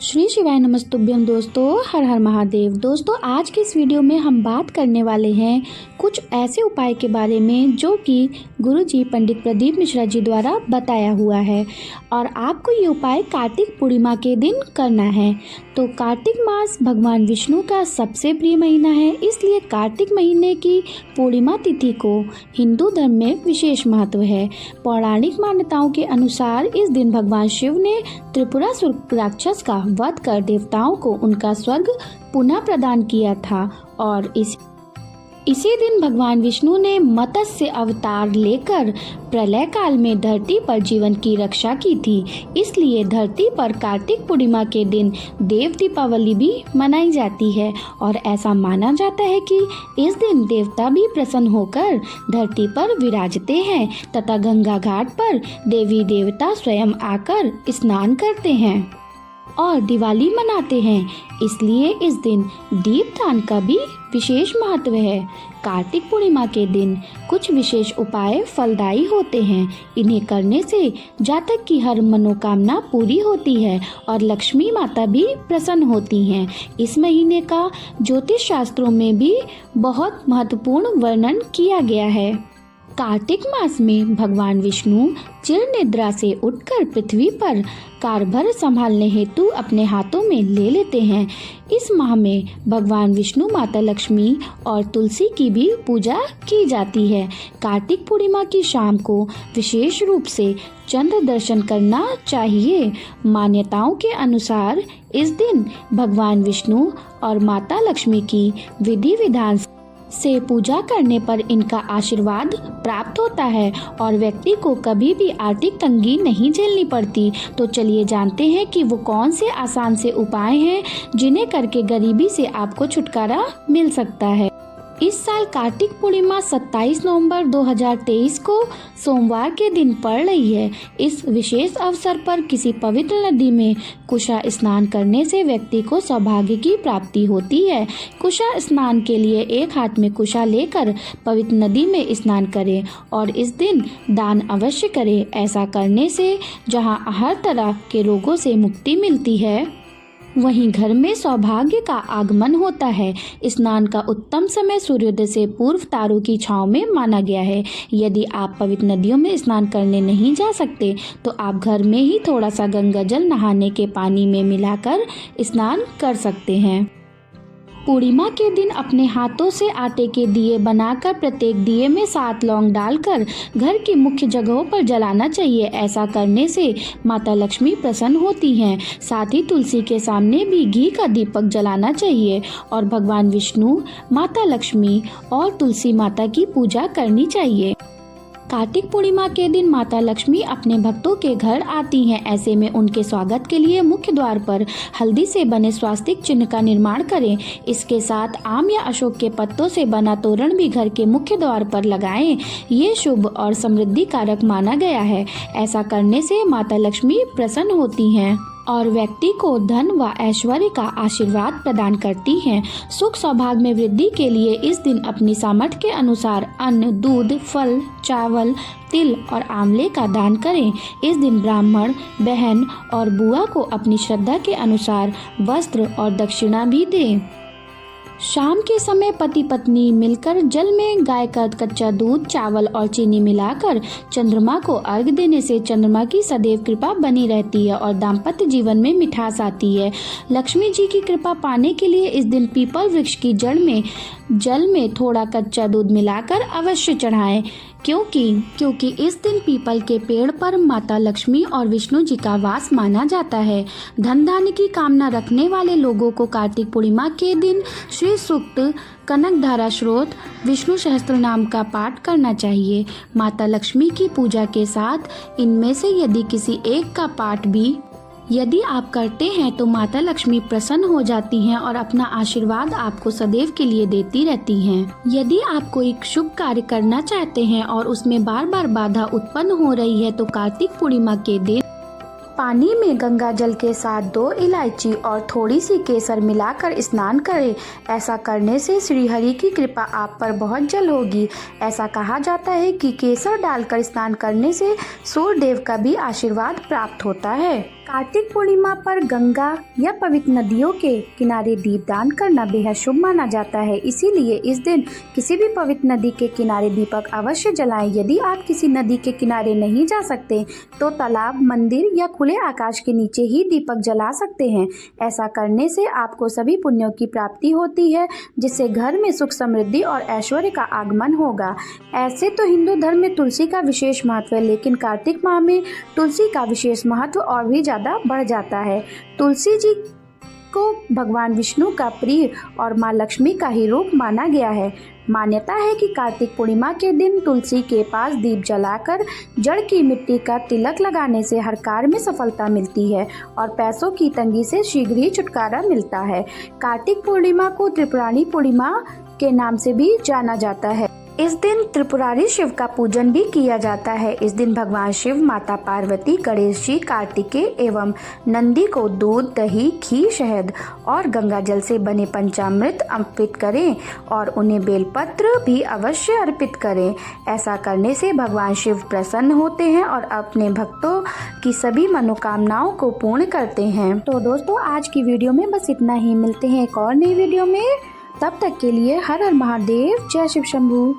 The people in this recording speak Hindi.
श्री शिवाय नमस्तुभ्यम दोस्तों, हर हर महादेव। दोस्तों, आज के इस वीडियो में हम बात करने वाले हैं कुछ ऐसे उपाय के बारे में जो कि गुरुजी पंडित प्रदीप मिश्रा जी द्वारा बताया हुआ है और आपको ये उपाय कार्तिक पूर्णिमा के दिन करना है। तो कार्तिक मास भगवान विष्णु का सबसे प्रिय महीना है, इसलिए कार्तिक महीने की पूर्णिमा तिथि को हिंदू धर्म में विशेष महत्व है। पौराणिक मान्यताओं के अनुसार इस दिन भगवान शिव ने त्रिपुरासुर राक्षस का वध कर देवताओं को उनका स्वर्ग पुनः प्रदान किया था और इसी दिन भगवान विष्णु ने मत्स्य अवतार लेकर प्रलय काल में धरती पर जीवन की रक्षा की थी। इसलिए धरती पर कार्तिक पूर्णिमा के दिन देव दीपावली भी मनाई जाती है और ऐसा माना जाता है कि इस दिन देवता भी प्रसन्न होकर धरती पर विराजते हैं तथा गंगा घाट पर देवी देवता स्वयं आकर स्नान करते हैं और दिवाली मनाते हैं। इसलिए इस दिन दीपदान का भी विशेष महत्व है। कार्तिक पूर्णिमा के दिन कुछ विशेष उपाय फलदायी होते हैं। इन्हें करने से जातक की हर मनोकामना पूरी होती है और लक्ष्मी माता भी प्रसन्न होती हैं। इस महीने का ज्योतिष शास्त्रों में भी बहुत महत्वपूर्ण वर्णन किया गया है। कार्तिक मास में भगवान विष्णु चिर निद्रा से उठकर पृथ्वी पर कार्यभार संभालने हेतु अपने हाथों में ले लेते हैं। इस माह में भगवान विष्णु, माता लक्ष्मी और तुलसी की भी पूजा की जाती है। कार्तिक पूर्णिमा की शाम को विशेष रूप से चंद्र दर्शन करना चाहिए। मान्यताओं के अनुसार इस दिन भगवान विष्णु और माता लक्ष्मी की विधि विधान से पूजा करने पर इनका आशीर्वाद प्राप्त होता है और व्यक्ति को कभी भी आर्थिक तंगी नहीं झेलनी पड़ती। तो चलिए जानते हैं कि वो कौन से आसान से उपाय हैं जिन्हें करके गरीबी से आपको छुटकारा मिल सकता है। इस साल कार्तिक पूर्णिमा 27 नवंबर 2023 को सोमवार के दिन पड़ रही है। इस विशेष अवसर पर किसी पवित्र नदी में कुशा स्नान करने से व्यक्ति को सौभाग्य की प्राप्ति होती है। कुशा स्नान के लिए एक हाथ में कुशा लेकर पवित्र नदी में स्नान करें और इस दिन दान अवश्य करें। ऐसा करने से जहां हर तरह के रोगों से मुक्ति मिलती है, वहीं घर में सौभाग्य का आगमन होता है। स्नान का उत्तम समय सूर्योदय से पूर्व तारों की छांव में माना गया है। यदि आप पवित्र नदियों में स्नान करने नहीं जा सकते तो आप घर में ही थोड़ा सा गंगा जल नहाने के पानी में मिलाकर स्नान कर सकते हैं। पूर्णिमा के दिन अपने हाथों से आटे के दिए बनाकर प्रत्येक दिए में 7 लौंग डालकर घर की मुख्य जगहों पर जलाना चाहिए। ऐसा करने से माता लक्ष्मी प्रसन्न होती हैं। साथ ही तुलसी के सामने भी घी का दीपक जलाना चाहिए और भगवान विष्णु, माता लक्ष्मी और तुलसी माता की पूजा करनी चाहिए। कार्तिक पूर्णिमा के दिन माता लक्ष्मी अपने भक्तों के घर आती हैं। ऐसे में उनके स्वागत के लिए मुख्य द्वार पर हल्दी से बने स्वास्तिक चिन्ह का निर्माण करें। इसके साथ आम या अशोक के पत्तों से बना तोरण भी घर के मुख्य द्वार पर लगाएं। ये शुभ और समृद्धि कारक माना गया है। ऐसा करने से माता लक्ष्मी प्रसन्न होती हैं और व्यक्ति को धन व ऐश्वर्य का आशीर्वाद प्रदान करती हैं। सुख सौभाग्य में वृद्धि के लिए इस दिन अपनी सामर्थ्य के अनुसार अन्न, दूध, फल, चावल, तिल और आंवले का दान करें। इस दिन ब्राह्मण, बहन और बुआ को अपनी श्रद्धा के अनुसार वस्त्र और दक्षिणा भी दें। शाम के समय पति पत्नी मिलकर जल में गाय का कच्चा दूध, चावल और चीनी मिलाकर चंद्रमा को अर्घ देने से चंद्रमा की सदैव कृपा बनी रहती है और दाम्पत्य जीवन में मिठास आती है। लक्ष्मी जी की कृपा पाने के लिए इस दिन पीपल वृक्ष की जड़ में जल में थोड़ा कच्चा दूध मिलाकर अवश्य चढ़ाएं, क्योंकि इस दिन पीपल के पेड़ पर माता लक्ष्मी और विष्णु जी का वास माना जाता है। धन धान्य की कामना रखने वाले लोगों को कार्तिक पूर्णिमा के दिन श्री सूक्त, कनक धारा स्रोत, विष्णु सहस्त्र नाम का पाठ करना चाहिए। माता लक्ष्मी की पूजा के साथ इनमें से यदि किसी एक का पाठ भी यदि आप करते हैं तो माता लक्ष्मी प्रसन्न हो जाती हैं और अपना आशीर्वाद आपको सदैव के लिए देती रहती हैं। यदि आप कोई शुभ कार्य करना चाहते हैं और उसमें बार बार बाधा उत्पन्न हो रही है तो कार्तिक पूर्णिमा के दिन पानी में गंगा जल के साथ 2 इलायची और थोड़ी सी केसर मिलाकर स्नान करें। ऐसा करने से श्री हरि की कृपा आप पर बहुत जल्द होगी। ऐसा कहा जाता है कि केसर डालकर स्नान करने से सूर्य देव का भी आशीर्वाद प्राप्त होता है। कार्तिक पूर्णिमा पर गंगा या पवित्र नदियों के किनारे दीपदान करना बेहद शुभ माना जाता है। इसीलिए इस दिन किसी भी पवित्र नदी के किनारे दीपक अवश्य जलाएं। यदि आप किसी नदी के किनारे नहीं जा सकते तो तालाब, मंदिर या खुले आकाश के नीचे ही दीपक जला सकते हैं। ऐसा करने से आपको सभी पुण्यों की प्राप्ति होती है, जिससे घर में सुख, समृद्धि और ऐश्वर्य का आगमन होगा। ऐसे तो हिंदू धर्म में तुलसी का विशेष महत्व है, लेकिन कार्तिक माह में तुलसी का विशेष महत्व और भी ज़्यादा बढ़ जाता है। तुलसी जी को भगवान विष्णु का प्रिय और माँ लक्ष्मी का ही रूप माना गया है। मान्यता है कि कार्तिक पूर्णिमा के दिन तुलसी के पास दीप जलाकर जड़ की मिट्टी का तिलक लगाने से हर कार्य में सफलता मिलती है और पैसों की तंगी से शीघ्र ही छुटकारा मिलता है। कार्तिक पूर्णिमा को त्रिपुरारी पूर्णिमा के नाम से भी जाना जाता है। इस दिन त्रिपुरारी शिव का पूजन भी किया जाता है। इस दिन भगवान शिव, माता पार्वती, गणेश जी, कार्तिकेय एवं नंदी को दूध, दही, घी, शहद और गंगा जल से बने पंचामृत अर्पित करें और उन्हें बेलपत्र भी अवश्य अर्पित करें। ऐसा करने से भगवान शिव प्रसन्न होते हैं और अपने भक्तों की सभी मनोकामनाओं को पूर्ण करते हैं। तो दोस्तों, आज की वीडियो में बस इतना ही। मिलते हैं एक और नई वीडियो में। तब तक के लिए हर हर महादेव, जय शिव शंभू।